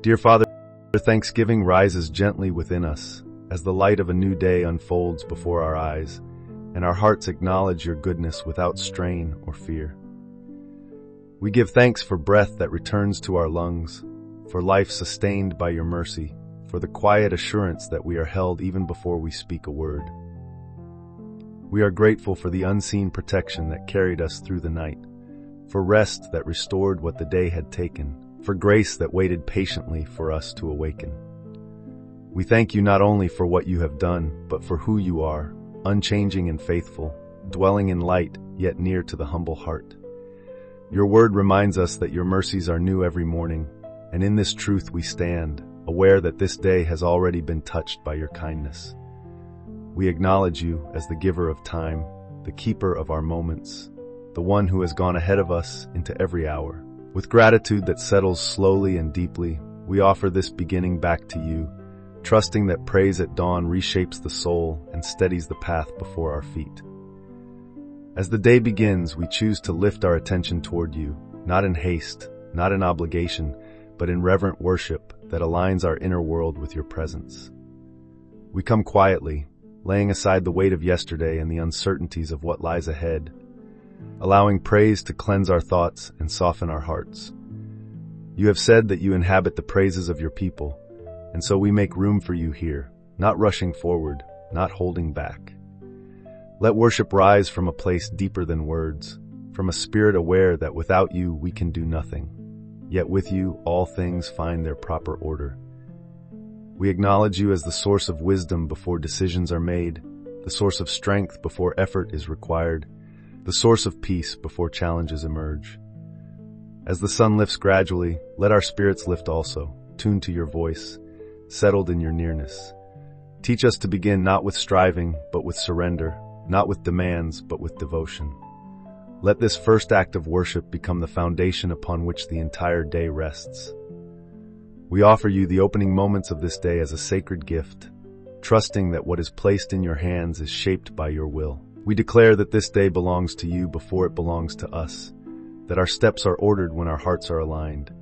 Dear Father, thanksgiving rises gently within us as the light of a new day unfolds before our eyes, and our hearts acknowledge your goodness without strain or fear. We give thanks for breath that returns to our lungs, for life sustained by your mercy, for the quiet assurance that we are held even before we speak a word. We are grateful for the unseen protection that carried us through the night, for rest that restored what the day had taken, for grace that waited patiently for us to awaken. We thank you not only for what you have done, but for who you are, unchanging and faithful, dwelling in light, yet near to the humble heart. Your word reminds us that your mercies are new every morning, and in this truth we stand, aware that this day has already been touched by your kindness. We acknowledge you as the giver of time, the keeper of our moments, the one who has gone ahead of us into every hour. With gratitude that settles slowly and deeply, we offer this beginning back to you, trusting that praise at dawn reshapes the soul and steadies the path before our feet. As the day begins, we choose to lift our attention toward you, not in haste, not in obligation, but in reverent worship that aligns our inner world with your presence. We come quietly, laying aside the weight of yesterday and the uncertainties of what lies ahead, allowing praise to cleanse our thoughts and soften our hearts. You have said that you inhabit the praises of your people, and so we make room for you here, not rushing forward, not holding back. Let worship rise from a place deeper than words, from a spirit aware that without you we can do nothing, yet with you all things find their proper order. We acknowledge you as the source of wisdom before decisions are made, the source of strength before effort is required, the source of peace before challenges emerge. As the sun lifts gradually, let our spirits lift also, tuned to your voice, settled in your nearness. Teach us to begin not with striving, but with surrender, not with demands, but with devotion. Let this first act of worship become the foundation upon which the entire day rests. We offer you the opening moments of this day as a sacred gift, trusting that what is placed in your hands is shaped by your will. We declare that this day belongs to you before it belongs to us, that our steps are ordered when our hearts are aligned.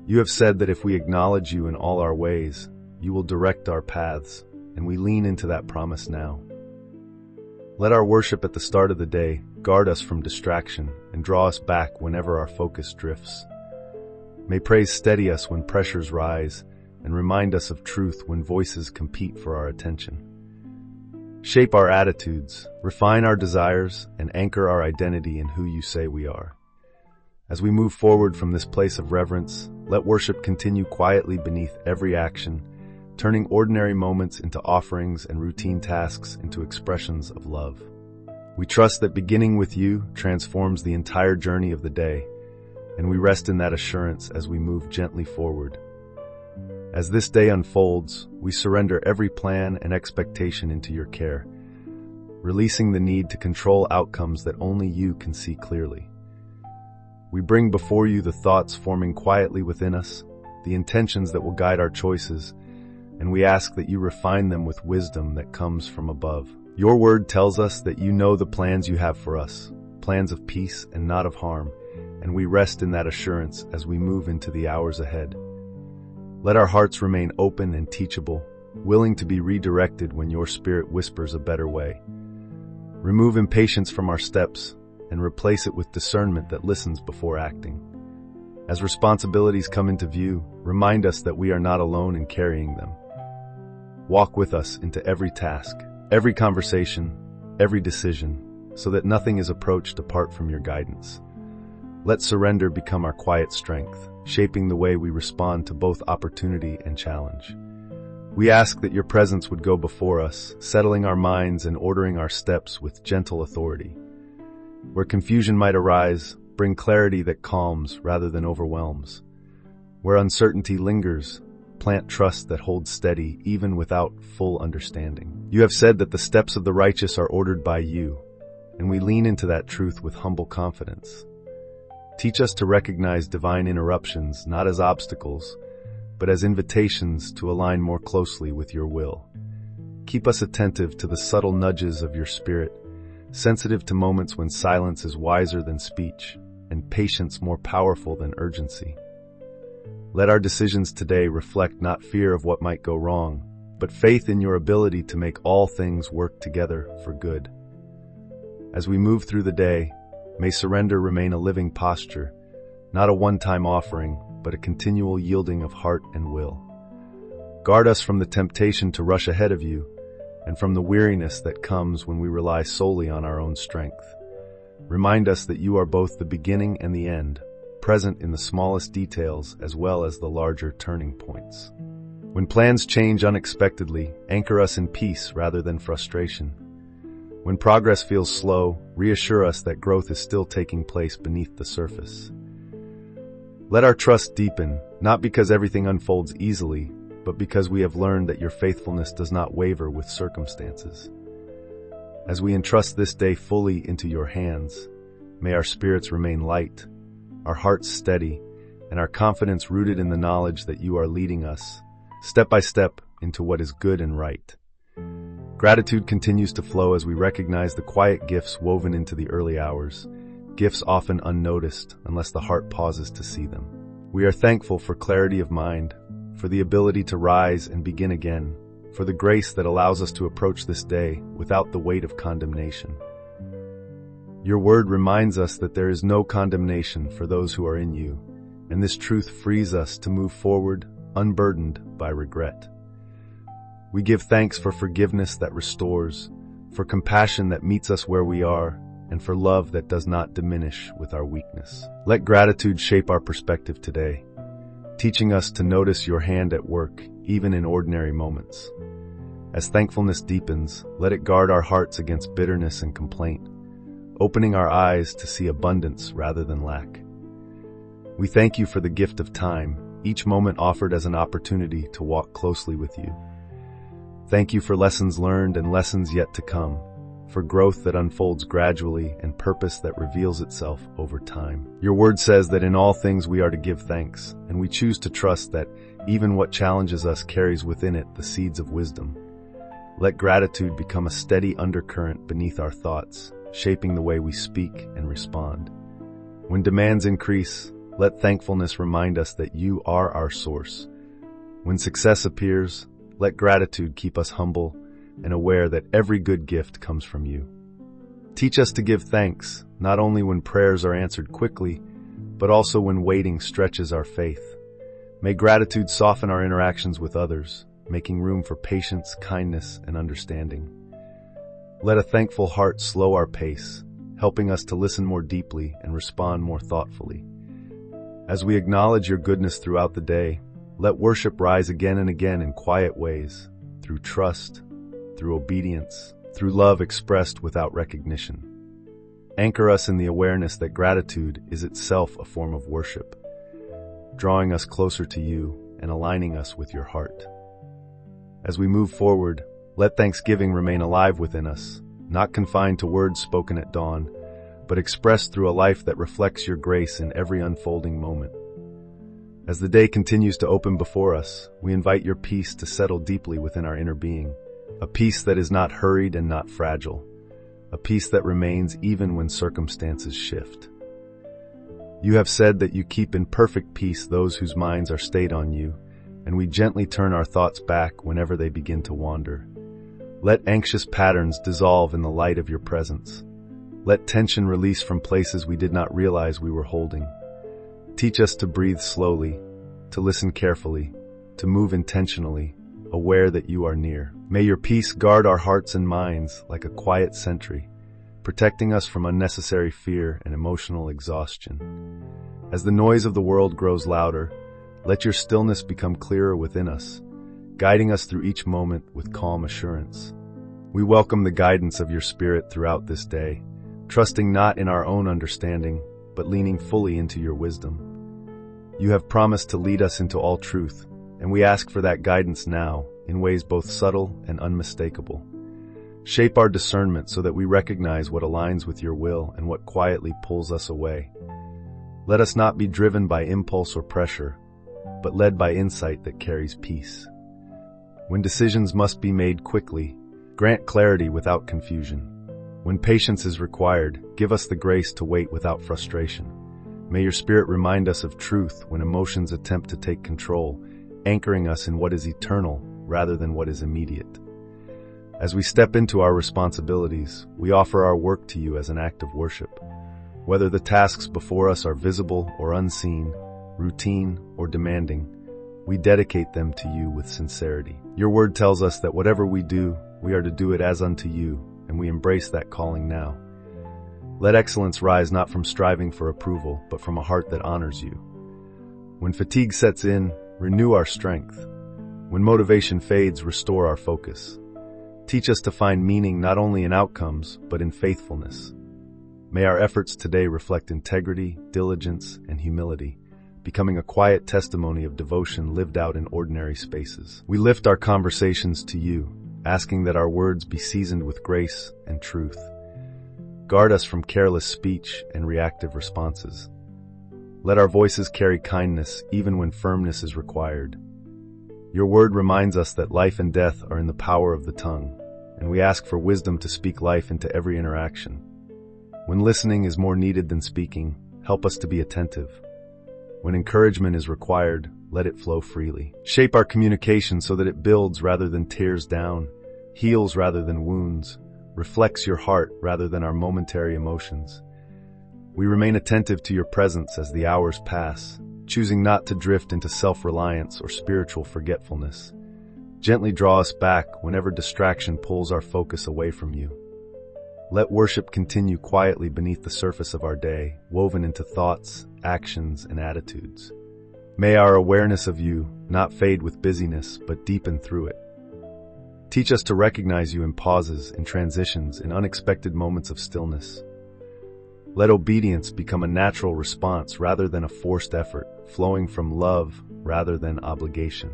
You have said that if we acknowledge you in all our ways, you will direct our paths, and we lean into that promise now. Let our worship at the start of the day guard us from distraction and draw us back whenever our focus drifts. May praise steady us when pressures rise and remind us of truth when voices compete for our attention. Shape our attitudes, refine our desires, and anchor our identity in who you say we are. As we move forward from this place of reverence, let worship continue quietly beneath every action, turning ordinary moments into offerings and routine tasks into expressions of love. We trust that beginning with you transforms the entire journey of the day, and we rest in that assurance as we move gently forward. As this day unfolds, we surrender every plan and expectation into your care, releasing the need to control outcomes that only you can see clearly. We bring before you the thoughts forming quietly within us, the intentions that will guide our choices, and we ask that you refine them with wisdom that comes from above. Your word tells us that you know the plans you have for us, plans of peace and not of harm, and we rest in that assurance as we move into the hours ahead. Let our hearts remain open and teachable, willing to be redirected when your spirit whispers a better way. Remove impatience from our steps and replace it with discernment that listens before acting. As responsibilities come into view, remind us that we are not alone in carrying them. Walk with us into every task, every conversation, every decision, so that nothing is approached apart from your guidance. Let surrender become our quiet strength, shaping the way we respond to both opportunity and challenge. We ask that your presence would go before us, settling our minds and ordering our steps with gentle authority. Where confusion might arise, bring clarity that calms rather than overwhelms. Where uncertainty lingers, plant trust that holds steady even without full understanding. You have said that the steps of the righteous are ordered by you, and we lean into that truth with humble confidence. Teach us to recognize divine interruptions not as obstacles, but as invitations to align more closely with your will. Keep us attentive to the subtle nudges of your spirit, sensitive to moments when silence is wiser than speech, and patience more powerful than urgency. Let our decisions today reflect not fear of what might go wrong, but faith in your ability to make all things work together for good. As we move through the day, may surrender remain a living posture, not a one-time offering, but a continual yielding of heart and will. Guard us from the temptation to rush ahead of you, and from the weariness that comes when we rely solely on our own strength. Remind us that you are both the beginning and the end, present in the smallest details as well as the larger turning points. When plans change unexpectedly, anchor us in peace rather than frustration. When progress feels slow, reassure us that growth is still taking place beneath the surface. Let our trust deepen, not because everything unfolds easily, but because we have learned that your faithfulness does not waver with circumstances. As we entrust this day fully into your hands, may our spirits remain light, our hearts steady, and our confidence rooted in the knowledge that you are leading us, step by step, into what is good and right. Gratitude continues to flow as we recognize the quiet gifts woven into the early hours, gifts often unnoticed unless the heart pauses to see them. We are thankful for clarity of mind, for the ability to rise and begin again, for the grace that allows us to approach this day without the weight of condemnation. Your word reminds us that there is no condemnation for those who are in you, and this truth frees us to move forward unburdened by regret. We give thanks for forgiveness that restores, for compassion that meets us where we are, and for love that does not diminish with our weakness. Let gratitude shape our perspective today, teaching us to notice your hand at work, even in ordinary moments. As thankfulness deepens, let it guard our hearts against bitterness and complaint, opening our eyes to see abundance rather than lack. We thank you for the gift of time, each moment offered as an opportunity to walk closely with you. Thank you for lessons learned and lessons yet to come, for growth that unfolds gradually and purpose that reveals itself over time. Your word says that in all things we are to give thanks, and we choose to trust that even what challenges us carries within it the seeds of wisdom. Let gratitude become a steady undercurrent beneath our thoughts, shaping the way we speak and respond. When demands increase, let thankfulness remind us that you are our source. When success appears, let gratitude keep us humble and aware that every good gift comes from you. Teach us to give thanks, not only when prayers are answered quickly, but also when waiting stretches our faith. May gratitude soften our interactions with others, making room for patience, kindness, and understanding. Let a thankful heart slow our pace, helping us to listen more deeply and respond more thoughtfully. As we acknowledge your goodness throughout the day, let worship rise again and again in quiet ways, through trust, through obedience, through love expressed without recognition. Anchor us in the awareness that gratitude is itself a form of worship, drawing us closer to you and aligning us with your heart. As we move forward, let thanksgiving remain alive within us, not confined to words spoken at dawn, but expressed through a life that reflects your grace in every unfolding moment. As the day continues to open before us, we invite your peace to settle deeply within our inner being, a peace that is not hurried and not fragile, a peace that remains even when circumstances shift. You have said that you keep in perfect peace those whose minds are stayed on you, and we gently turn our thoughts back whenever they begin to wander. Let anxious patterns dissolve in the light of your presence. Let tension release from places we did not realize we were holding. Teach us to breathe slowly, to listen carefully, to move intentionally, aware that you are near. May your peace guard our hearts and minds like a quiet sentry, protecting us from unnecessary fear and emotional exhaustion. As the noise of the world grows louder, let your stillness become clearer within us, guiding us through each moment with calm assurance. We welcome the guidance of your Spirit throughout this day, trusting not in our own understanding, but leaning fully into your wisdom. You have promised to lead us into all truth, and we ask for that guidance now, in ways both subtle and unmistakable. Shape our discernment so that we recognize what aligns with your will and what quietly pulls us away. Let us not be driven by impulse or pressure, but led by insight that carries peace. When decisions must be made quickly, grant clarity without confusion. When patience is required, give us the grace to wait without frustration. May your Spirit remind us of truth when emotions attempt to take control, anchoring us in what is eternal rather than what is immediate. As we step into our responsibilities, we offer our work to you as an act of worship. Whether the tasks before us are visible or unseen, routine or demanding, we dedicate them to you with sincerity. Your word tells us that whatever we do, we are to do it as unto you, and we embrace that calling now. Let excellence rise not from striving for approval, but from a heart that honors you. When fatigue sets in, renew our strength. When motivation fades, restore our focus. Teach us to find meaning not only in outcomes, but in faithfulness. May our efforts today reflect integrity, diligence, and humility, becoming a quiet testimony of devotion lived out in ordinary spaces. We lift our conversations to you, asking that our words be seasoned with grace and truth. Guard us from careless speech and reactive responses. Let our voices carry kindness even when firmness is required. Your word reminds us that life and death are in the power of the tongue, and we ask for wisdom to speak life into every interaction. When listening is more needed than speaking, help us to be attentive. When encouragement is required, let it flow freely. Shape our communication so that it builds rather than tears down, heals rather than wounds, reflects your heart rather than our momentary emotions. We remain attentive to your presence as the hours pass, choosing not to drift into self-reliance or spiritual forgetfulness. Gently draw us back whenever distraction pulls our focus away from you. Let worship continue quietly beneath the surface of our day, woven into thoughts, actions, and attitudes. May our awareness of you not fade with busyness, but deepen through it. Teach us to recognize you in pauses, in transitions, in unexpected moments of stillness. Let obedience become a natural response rather than a forced effort, flowing from love rather than obligation.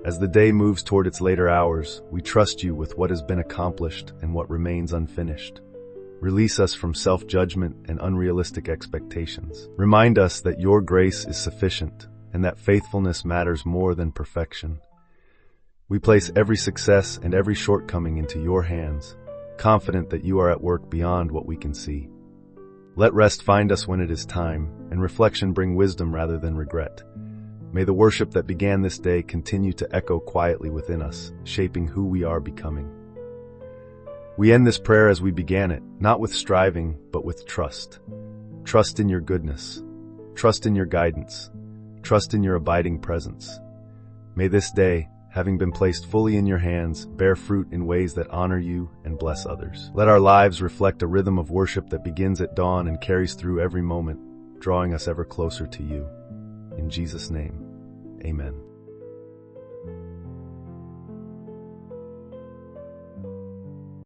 As the day moves toward its later hours, we trust you with what has been accomplished and what remains unfinished. Release us from self-judgment and unrealistic expectations. Remind us that your grace is sufficient and that faithfulness matters more than perfection. We place every success and every shortcoming into your hands, confident that you are at work beyond what we can see. Let rest find us when it is time, and reflection bring wisdom rather than regret. May the worship that began this day continue to echo quietly within us, shaping who we are becoming. We end this prayer as we began it, not with striving, but with trust. Trust in your goodness. Trust in your guidance. Trust in your abiding presence. May this day, having been placed fully in your hands, bear fruit in ways that honor you and bless others. Let our lives reflect a rhythm of worship that begins at dawn and carries through every moment, drawing us ever closer to you. In Jesus' name, amen.